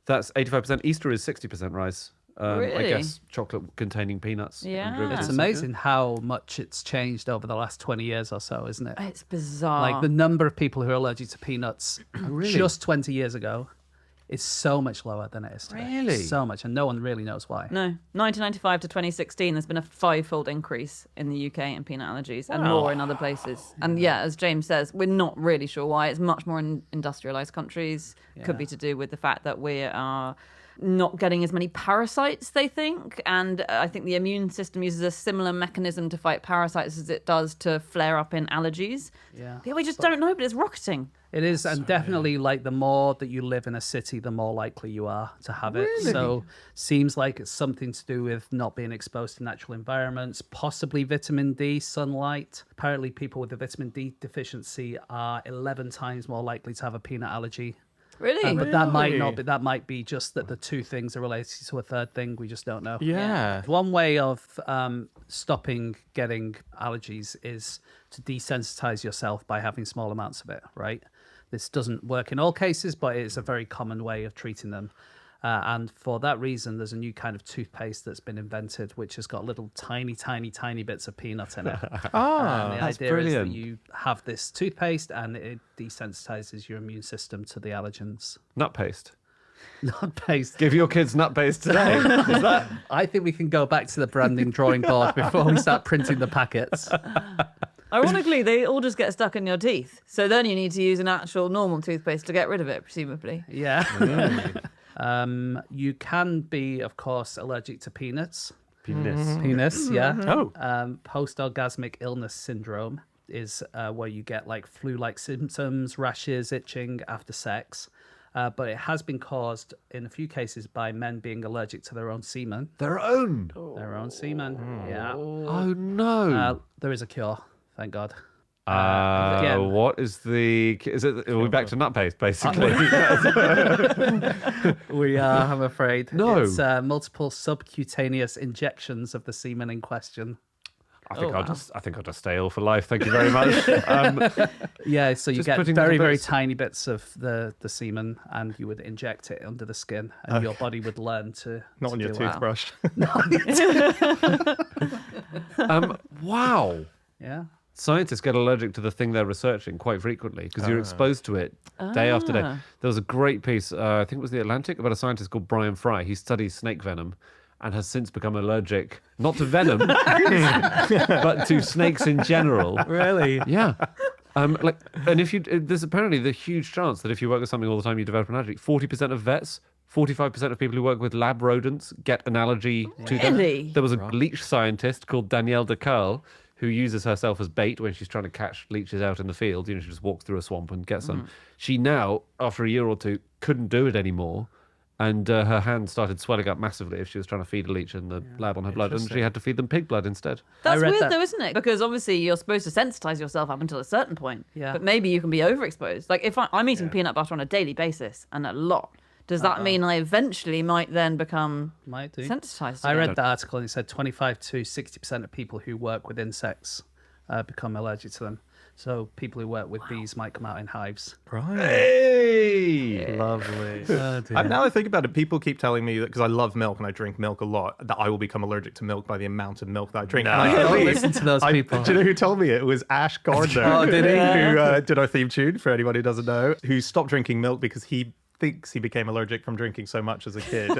that's 85%. Easter is 60% rise. I Really? guess chocolate containing peanuts. and Yeah. derivatives It's and amazing how much it's changed over the last 20 years or so, isn't it? It's bizarre. Like the number of people who are allergic to peanuts just 20 years ago is so much lower than it is today. Really? So much, and no one really knows why. No, 1995 to 2016, there's been a 5-fold increase in the UK in peanut allergies and more in other places. And yeah, as James says, we're not really sure why. It's much more in industrialized countries. Could be to do with the fact that we are not getting as many parasites, they think. And I think the immune system uses a similar mechanism to fight parasites as it does to flare up in allergies. Yeah. We just don't know, but it's rocketing. It is, and definitely like the more that you live in a city, the more likely you are to have it. So seems like it's something to do with not being exposed to natural environments, possibly vitamin D, sunlight. Apparently people with a vitamin D deficiency are 11 times more likely to have a peanut allergy. Really? But that might not be. That might be just that the two things are related to a third thing. We just don't know. Yeah. One way of stopping getting allergies is to desensitize yourself by having small amounts of it, right? This doesn't work in all cases, but it's a very common way of treating them. And for that reason, there's a new kind of toothpaste that's been invented, which has got little tiny bits of peanut in it. And the that's idea brilliant. is that you have this toothpaste and it desensitizes your immune system to the allergens. Nut paste. Not paste. Give your kids nut paste today. Is that? I think we can go back to the branding drawing board before we start printing the packets. Ironically, they all just get stuck in your teeth. So then you need to use an actual normal toothpaste to get rid of it, presumably. Yeah. You can be, of course, allergic to peanuts. Penis, yeah. Oh. Post-orgasmic illness syndrome is where you get like flu-like symptoms, rashes, itching after sex. But it has been caused in a few cases by men being allergic to their own semen. Their own. Their own semen, yeah. Oh no. There is a cure, thank God. What is the? Is it? Are we back to nut paste, basically? We are, I'm afraid. No. It's multiple subcutaneous injections of the semen in question. I think I'll just stay ill for life. Thank you very much. Yeah, so you Just get putting very, little very bits- tiny bits of the semen, and you would inject it under the skin, and your body would learn to Not to on your do it. toothbrush. Wow. Yeah. Scientists get allergic to the thing they're researching quite frequently because you're exposed to it day after day. There was a great piece, I think it was The Atlantic, about a scientist called Brian Fry. He studies snake venom and has since become allergic, not to venom, but to snakes in general. Really? Yeah. And if you, there's apparently the huge chance that if you work with something all the time, you develop an allergy. 40% of vets, 45% of people who work with lab rodents get an allergy to them. Really? There was a leech scientist called Danielle de Carle who uses herself as bait when she's trying to catch leeches out in the field. You know, she just walks through a swamp and gets some. She now, after a year or two, couldn't do it anymore. And her hand started swelling up massively if she was trying to feed a leech in the lab on her blood. And she had to feed them pig blood instead. That's read weird that- though, isn't it? Because obviously you're supposed to sensitize yourself up until a certain point. Yeah. But maybe you can be overexposed. Like if I'm eating peanut butter on a daily basis and a lot, does that mean I eventually might then become Might do. sensitized I again? read the article and it said 25 to 60% of people who work with insects become allergic to them. So people who work with bees might come out in hives. Right. Hey! Lovely. Now I think about it, people keep telling me that because I love milk and I drink milk a lot, that I will become allergic to milk by the amount of milk that I drink. And I Don't believe- listen to those people. Do you know who told me it? It was Ash Gardner. Oh, did he? Who did our theme tune, for anyone who doesn't know, who stopped drinking milk because he thinks he became allergic from drinking so much as a kid.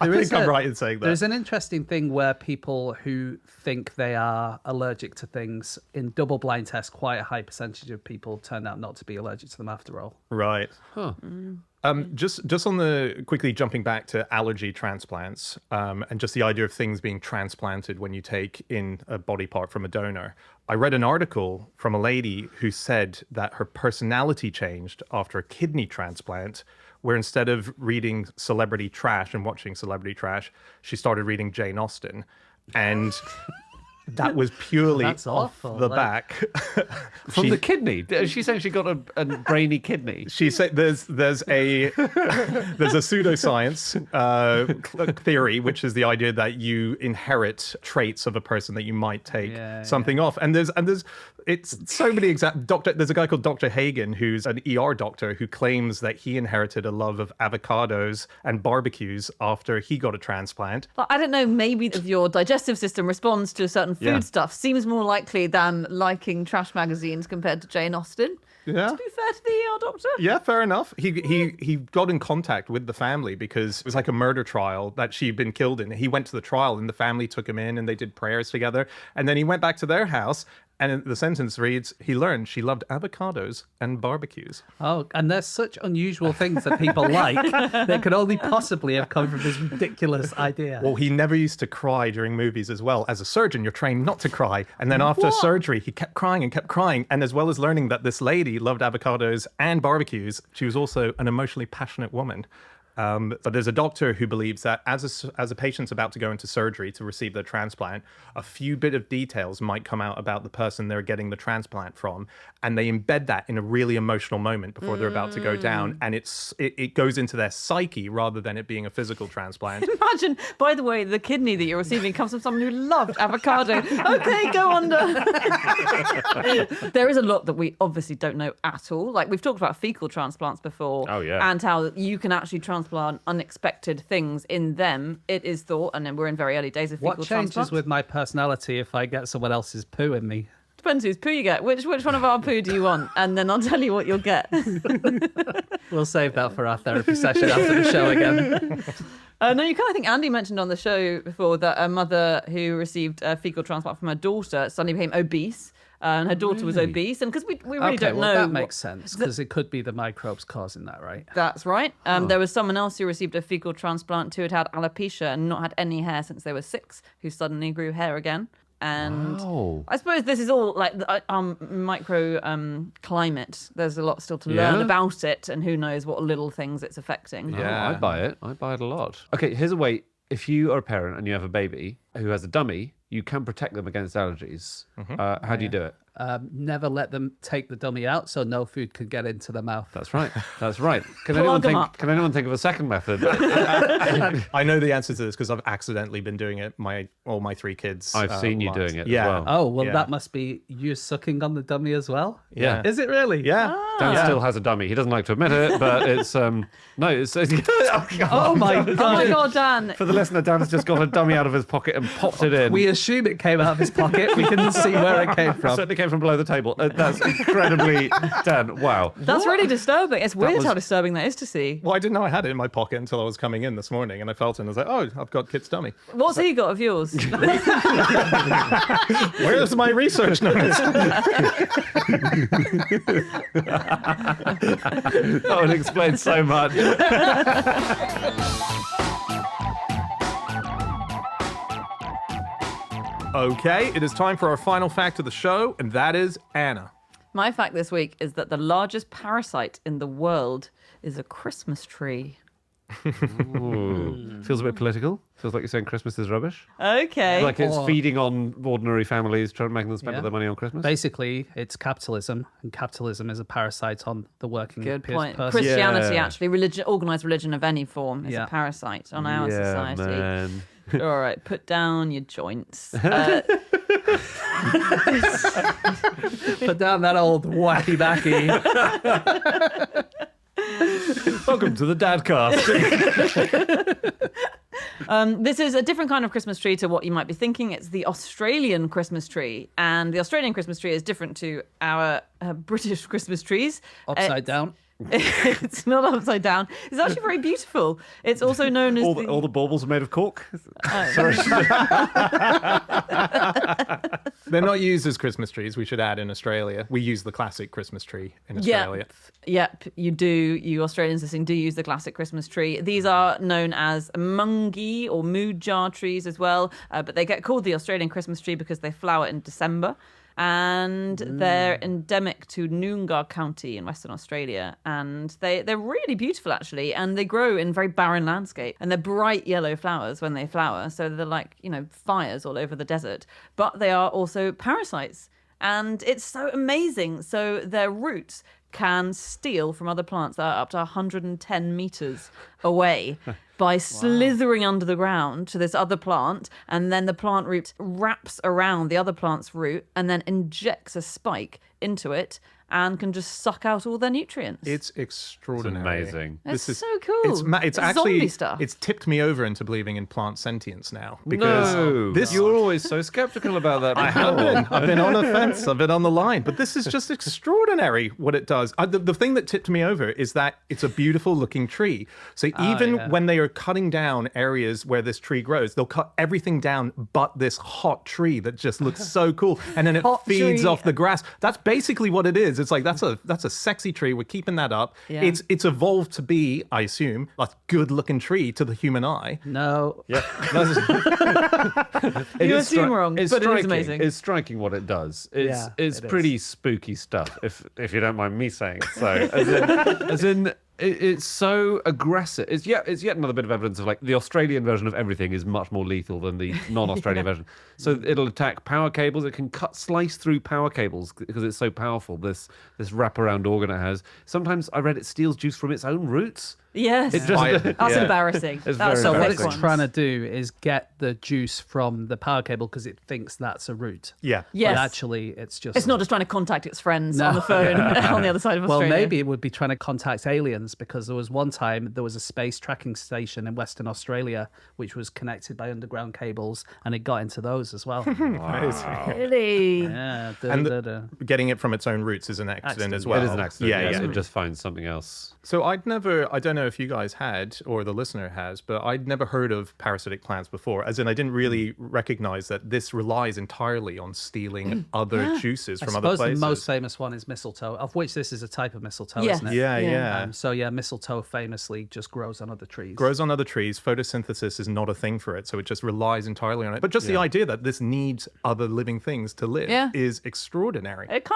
I think I'm right in saying that. There's an interesting thing where people who think they are allergic to things in double blind tests, quite a high percentage of people turn out not to be allergic to them after all. Right. Just on the quickly jumping back to allergy transplants, and just the idea of things being transplanted when you take in a body part from a donor. I read an article from a lady who said that her personality changed after a kidney transplant, where instead of reading celebrity trash and watching celebrity trash, she started reading Jane Austen. And that was purely That's off awful, the like- back. From the kidney? She's saying she got a brainy kidney. She said there's a pseudoscience theory, which is the idea that you inherit traits of a person that you might take Yeah, something off, and there's It's so many There's a guy called Dr. Hagen, who's an ER doctor, who claims that he inherited a love of avocados and barbecues after he got a transplant. Like, I don't know, maybe if your digestive system responds to certain food Yeah. stuff, seems more likely than liking trash magazines compared to Jane Austen. Yeah. To be fair to the ER doctor. Yeah, fair enough. He got in contact with the family because it was like a murder trial that she'd been killed in. He went to the trial and the family took him in and they did prayers together. And then he went back to their house and the sentence reads, he learned she loved avocados and barbecues. Oh, and there's such unusual things that people like that could only possibly have come from this ridiculous idea. Well, he never used to cry during movies as well. As a surgeon, you're trained not to cry. And then after surgery, he kept crying and kept crying. And as well as learning that this lady loved avocados and barbecues, she was also an emotionally passionate woman. But there's a doctor who believes that as a patient's about to go into surgery to receive their transplant, a few bit of details might come out about the person they're getting the transplant from, and they embed that in a really emotional moment before they're about to go down, and it goes into their psyche rather than it being a physical transplant. Imagine, by the way, the kidney that you're receiving comes from someone who loved avocado. Okay, go under. There is a lot that we obviously don't know at all. Like, we've talked about fecal transplants before. Oh, yeah. And how you can actually transplant unexpected things in them. It is thought, and then we're in very early days of fecal What changes transplants. with my personality if I get someone else's poo in me? Depends whose poo you get. Which one of our poo do you want? And then I'll tell you what you'll get. We'll save that for our therapy session after the show again. No, you kind of think Andy mentioned on the show before that a mother who received a fecal transplant from her daughter suddenly became obese. And her daughter was obese. And because we really don't know. That makes sense, because it could be the microbes causing that, right? That's right. There was someone else who received a fecal transplant who had had alopecia and not had any hair since they were 6, who suddenly grew hair again. And I suppose this is all like micro climate. There's a lot still to learn about it, and who knows what little things it's affecting. Yeah. I buy it. I buy it a lot. Okay, here's a way. If you are a parent and you have a baby who has a dummy, you can protect them against allergies. How do you do it? Never let them take the dummy out so no food can get into the mouth. That's right. That's right. Can Plug 'em up. anyone think of a second method? I know the answer to this because I've accidentally been doing it. All my 3 kids. I've seen you lives. doing it Yeah. as well. Oh, well, Yeah. that must be you sucking on the dummy as well? Yeah. Is it really? Yeah. Dan still has a dummy. He doesn't like to admit it, but it's oh, God. Oh, my God. Oh my God, Dan. For the listener, Dan has just got a dummy out of his pocket and popped it in. We assume it came out of his pocket. We didn't see where it came It from. certainly came from below the table. That's incredibly, Dan, wow. That's really disturbing. It's weird was- how disturbing that is to see. Well, I didn't know I had it in my pocket until I was coming in this morning, and I felt it, and I was like, "Oh, I've got Kit's dummy. What's he got of yours? Where's my research notes?" That would explain so much. Okay, it is time for our final fact of the show, and that is Anna. My fact this week is that the largest parasite in the world is a Christmas tree. Ooh. Feels a bit political. Feels like you're saying Christmas is rubbish. Okay. Like it's feeding on ordinary families, trying to make them spend all their money on Christmas. Basically, it's capitalism, and capitalism is a parasite on the working Good point. person. Christianity, Yeah. actually, organised religion of any form is a parasite on our society. Man. All right, put down your joints. Put down that old wacky backy. Welcome to the Dadcast. This is a different kind of Christmas tree to what you might be thinking. It's the Australian Christmas tree. And the Australian Christmas tree is different to our British Christmas trees. Upside down. It's not upside down. It's actually very beautiful. It's also known as all the baubles are made of cork. They're not used as Christmas trees, we should add, in Australia. We use the classic Christmas tree in Australia. Yep, you do. You Australians listening do use the classic Christmas tree. These are known as mungi or mood jar trees as well, but they get called the Australian Christmas tree because they flower in December. And they're endemic to Noongar County in Western Australia. And they're really beautiful, actually. And they grow in very barren landscape. And they're bright yellow flowers when they flower. So they're like, fires all over the desert. But they are also parasites. And it's so amazing. So their roots can steal from other plants that are up to 110 meters away. by slithering under the ground to this other plant, and then the plant root wraps around the other plant's root and then injects a spike into it and can just suck out all their nutrients. It's extraordinary. It's amazing. It's so cool. It's actually zombie stuff. It's tipped me over into believing in plant sentience now because You were always so skeptical about that. I have been. I've been on the fence. I've been on the line. But this is just extraordinary what it does. The thing that tipped me over is that it's a beautiful looking tree. So even when they are cutting down areas where this tree grows, they'll cut everything down but this hot tree that just looks so cool. And then it feeds tree. off the grass. That's basically what it is. It's like that's a sexy tree. We're keeping that up. Yeah. It's evolved to be, I assume, a good looking tree to the human eye. No. Yeah. You assume wrong, but it is amazing. It's striking what it does. It's Yeah, it pretty spooky stuff, if you don't mind me saying so. As in it's so aggressive. It's yet another bit of evidence of like the Australian version of everything is much more lethal than the non-Australian version. So it'll attack power cables. It can slice through power cables because it's so powerful. This wraparound organ it has. Sometimes I read it steals juice from its own roots. Yes. That's embarrassing. It's That's very So what embarrassing. it's trying to do is get the juice from the power cable because it thinks that's a root. Yeah. Yes. But actually, it's just... It's not just trying to contact its friends No. on the phone on the other side of Well, Australia. maybe it would be trying to contact aliens because there was one time there was a space tracking station in Western Australia which was connected by underground cables and it got into those as well. Really? Yeah. And getting it from its own roots is an accident as well. It is an accident. Yeah, yes. yeah. It just finds something else. So I don't know if you guys had or the listener has, but I'd never heard of parasitic plants before. As in, I didn't really recognize that this relies entirely on stealing other juices I from other suppose places. the most famous one is mistletoe, of which this is a type of mistletoe, Yes. isn't it? Yeah, Yeah. yeah. So yeah, mistletoe famously just grows on other trees. Grows on other trees. Photosynthesis is not a thing for it, so it just relies entirely on it. But just the idea that this needs other living things to live is extraordinary. It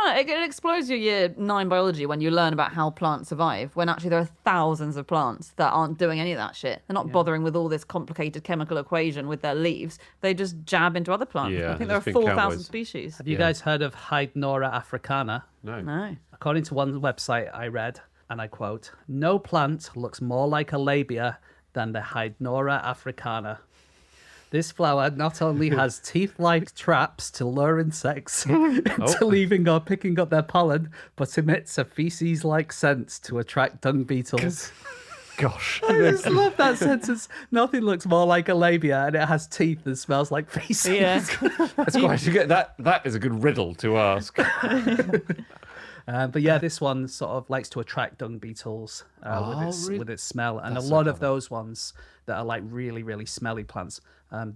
explodes your year 9 biology when you learn about how plants survive, when actually there are thousands of plants that aren't doing any of that shit. They're not bothering with all this complicated chemical equation with their leaves. They just jab into other plants. Yeah, I think there are there's been 4,000 cowboys. species. Have you guys heard of Hydnora africana? No. No. According to one website I read, and I quote, "No plant looks more like a labia than the Hydnora africana. This flower not only has teeth-like traps to lure insects into leaving or picking up their pollen, but emits a feces-like scent to attract dung beetles." Gosh. I just love that sentence. Nothing looks more like a labia, and it has teeth and smells like feces. Yeah. That's quite that is a good riddle to ask. But yeah, this one sort of likes to attract dung beetles with its smell, and a lot of those ones that are like really, really smelly plants,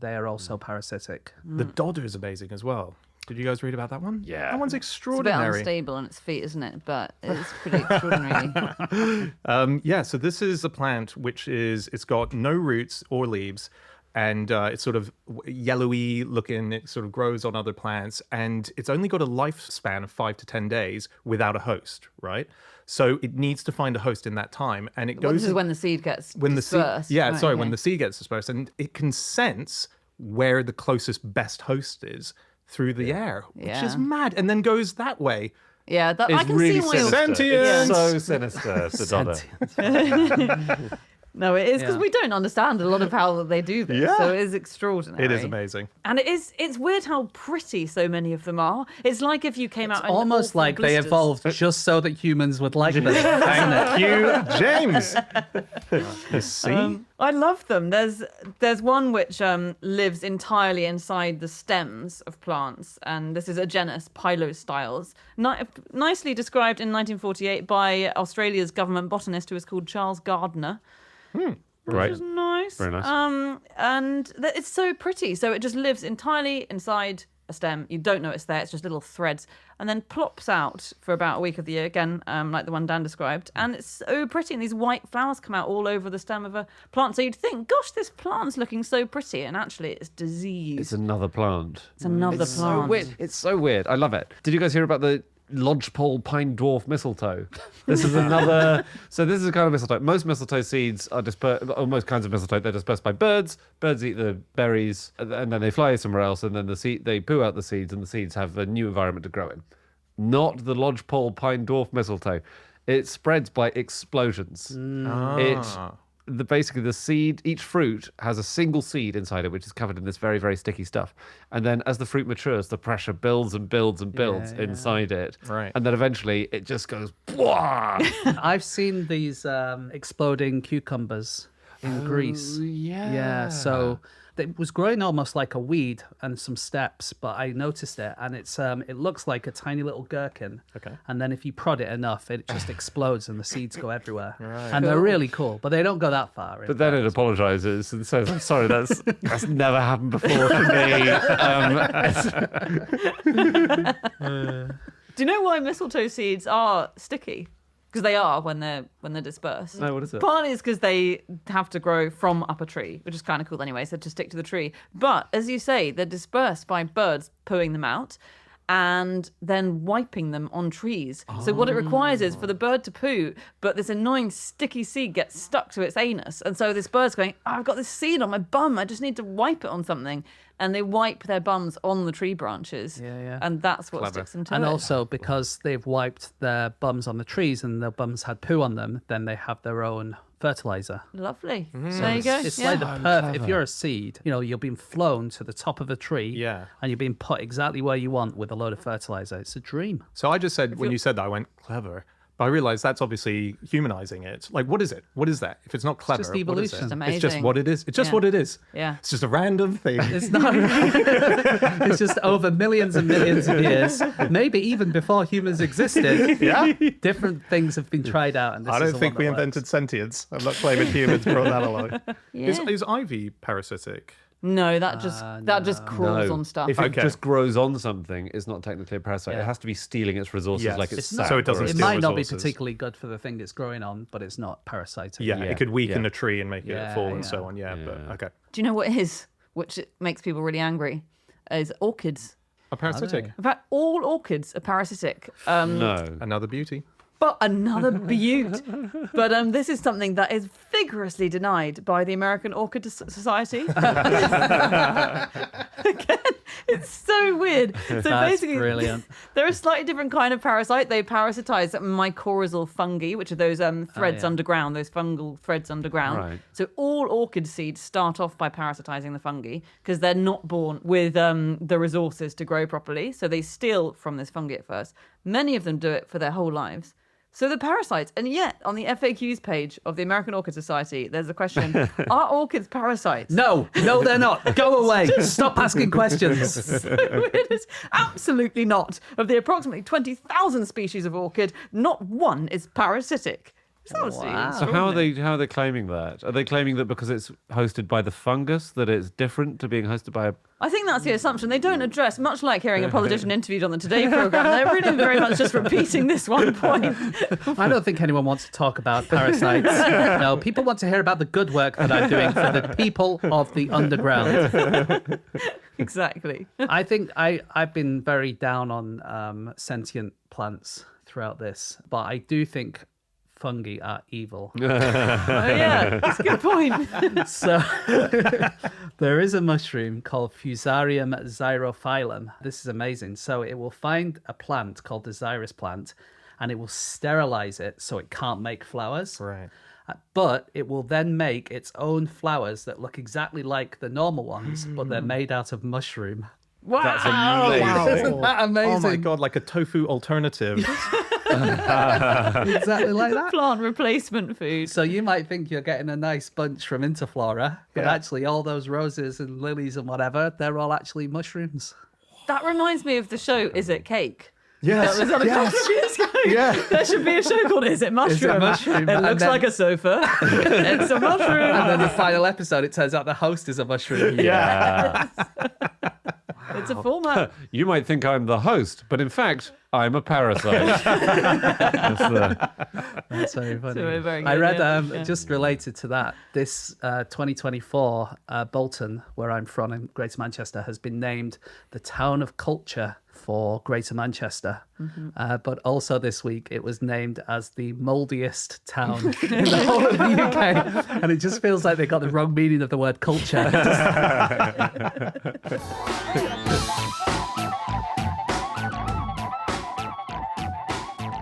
they are also parasitic. The dodder is amazing as well. Did you guys read about that one? Yeah. That one's It's a bit extraordinary. unstable on its feet, isn't it? But it's pretty extraordinary. Yeah, so this is a plant it's got no roots or leaves, and it's sort of yellowy looking. It sort of grows on other plants, and it's only got a lifespan of 5 to 10 days without a host, right? So it needs to find a host in that time, and it Well, goes this is when the seed gets when the seed, dispersed. yeah, Right, sorry, okay. when the seed gets dispersed, and it can sense where the closest best host is through the air, which Yeah. is mad, and then goes that way. Yeah, I It's can really see why you're... sinister. Sentience. It's so sinister, Sedona. No, it is because Yeah. we don't understand a lot of how they do this. Yeah. So it is extraordinary. It is amazing. And it's weird how pretty so many of them are. It's like if you came out in Almost awful like they blisters. evolved just so that humans would like them. Thank you, James. You see? I love them. There's one which lives entirely inside the stems of plants, and this is a genus, Pilostyles, nicely described in 1948 by Australia's government botanist who was called Charles Gardner. Right. Which is nice. Very nice. It's so pretty. So it just lives entirely inside a stem. You don't know it's there. It's just little threads, and then plops out for about a week of the year again, like the one Dan described. And it's so pretty, and these white flowers come out all over the stem of a plant. So you'd think, gosh, this plant's looking so pretty, and actually it's disease. It's another plant. It's another So plant. weird. It's so weird. I love it. Did you guys hear about the lodgepole pine dwarf mistletoe? This is another. So this is a kind of mistletoe. Most mistletoe seeds are dispersed, or most kinds of mistletoe, they're dispersed by birds. Birds eat the berries, and then they fly somewhere else, and then they poo out the seeds, and the seeds have a new environment to grow in. Not the lodgepole pine dwarf mistletoe. It spreads by explosions. It basically the seed, each fruit has a single seed inside it, which is covered in this very, very sticky stuff. And then as the fruit matures, the pressure builds and builds and builds inside it. Right. And then eventually it just goes, "Bwah!" I've seen these exploding cucumbers in Greece. Yeah, so it was growing almost like a weed and some steps, but I noticed it, and it looks like a tiny little gherkin. Okay. And then if you prod it enough, it just explodes and the seeds go everywhere. And they're really cool, but they don't go that far. But then it apologizes and says, "I'm sorry, that's never happened before for me." Do you know why mistletoe seeds are sticky? Because they are when they're dispersed. No, what is it? Partly is because they have to grow from up a tree, which is kind of cool anyway, so to stick to the tree. But as you say, they're dispersed by birds pooing them out and then wiping them on trees. So what it requires is for the bird to poo, but this annoying sticky seed gets stuck to its anus. And so this bird's going, I've got this seed on my bum, I just need to wipe it on something. And they wipe their bums on the tree branches. Yeah. And that's what sticks them to And it. also because they've wiped their bums on the trees and their bums had poo on them, then they have their own fertilizer. Lovely. There you go. It's Yeah. like the perfect. If you're a seed, you're being flown to the top of a tree, Yeah. and you're being put exactly where you want with a load of fertilizer. It's a dream. So I just said, when you said that, I went, clever. But I realized that's obviously humanizing it. Like, what is it? What is that? If it's not clever, just what is evolution. it? It's amazing. It's just what it is. It's just Yeah. what it is. Yeah. It's just a random thing. It's not. It's just over millions and millions of years, maybe even before humans existed. Yeah. Different things have been tried out, and this I is don't the think one we that invented works. sentience. I'm not claiming humans brought that along. Yeah. Is ivy parasitic? No, that just crawls on stuff. If it Okay. just grows on something, it's not technically a parasite. It has to be stealing its resources Yes. like it's It's not. sap So it doesn't or It steal might not be resources. particularly good for the thing it's growing on, but it's not parasitic. Yeah, it could weaken Yeah. a tree and make it Yeah, fall and yeah. so on. Yeah, but okay. Do you know what it is? Which makes people really angry? Is orchids. A parasitic. In fact, all orchids are parasitic. No. Another beauty. But another beaut. But this is something that is vigorously denied by the American Orchid Society. Again, it's so weird. So That's basically, brilliant. they're a slightly different kind of parasite. They parasitize mycorrhizal fungi, which are those threads yeah. underground, those fungal threads underground. Right. So all orchid seeds start off by parasitizing the fungi because they're not born with the resources to grow properly. So they steal from this fungi at first. Many of them do it for their whole lives. So the parasites, and yet on the FAQs page of the American Orchid Society, there's a question, are orchids parasites? No, they're not. Go away. Stop asking questions. So it is absolutely not. Of the approximately 20,000 species of orchid, not one is parasitic. It's honestly Wow. So how are they claiming that? Are they claiming that because it's hosted by the fungus that it's different to being hosted by a... I think that's the assumption. They don't address, much like hearing a politician interviewed on the Today programme, they're really very much just repeating this one point. I don't think anyone wants to talk about parasites. No, people want to hear about the good work that I'm doing for the people of the underground. Exactly. I think I've been very down on sentient plants throughout this, but I do think fungi are evil. Oh, yeah, that's a good point. So there is a mushroom called Fusarium xerophyllum. This is amazing. So it will find a plant called the xeris plant and it will sterilize it so it can't make flowers. Right. But it will then make its own flowers that look exactly like the normal ones, but they're made out of mushroom. Wow. That's amazing. Isn't that amazing? Oh my god, like a tofu alternative. Exactly like that. Plant replacement food. So you might think you're getting a nice bunch from Interflora, but Yeah. actually all those roses and lilies and whatever, they're all actually mushrooms. That reminds me of the show Is It Cake? Yes. That was on a couple of years ago. Yeah. There should be a show called Is It Mushroom? Mushroom? It And looks then- like a sofa. It's a mushroom. And then the final episode, it turns out the host is a mushroom. Yeah. It's a format. You might think I'm the host, but in fact, I'm a parasite. That's the... That's very funny. Very I good, read, yeah. just related to that, this 2024, Bolton, where I'm from in Greater Manchester, has been named the Town of Culture for Greater Manchester. But also this week, it was named as the mouldiest town in the whole of the UK. And it just feels like they got the wrong meaning of the word culture.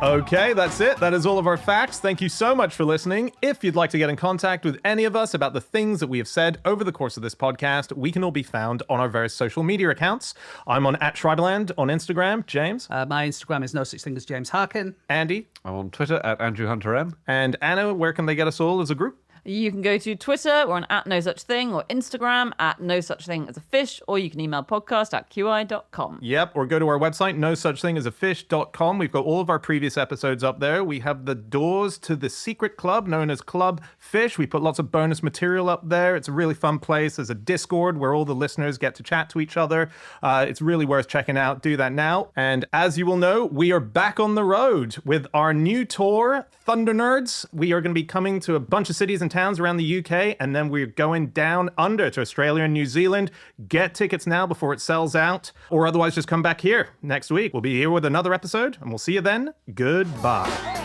Okay, that's it. That is all of our facts. Thank you so much for listening. If you'd like to get in contact with any of us about the things that we have said over the course of this podcast, we can all be found on our various social media accounts. I'm on @Schreiberland on Instagram. James? My Instagram is no such thing as James Harkin. Andy? I'm on Twitter @AndrewHunterM. And Anna, where can they get us all as a group? You can go to Twitter, we're on @NoSuchThing, or Instagram @NoSuchThingAsAFish, or you can email podcast@qi.com. Yep, or go to our website, nosuchthingasafish.com. We've got all of our previous episodes up there. We have the doors to the secret club known as Club Fish. We put lots of bonus material up there. It's a really fun place. There's a Discord where all the listeners get to chat to each other. It's really worth checking out. Do that now. And as you will know, we are back on the road with our new tour, Thunder Nerds. We are going to be coming to a bunch of cities and towns around the UK, and then we're going down under to Australia and New Zealand. Get tickets now before it sells out, or otherwise just come back here next week. We'll be here with another episode, and we'll see you then. Goodbye.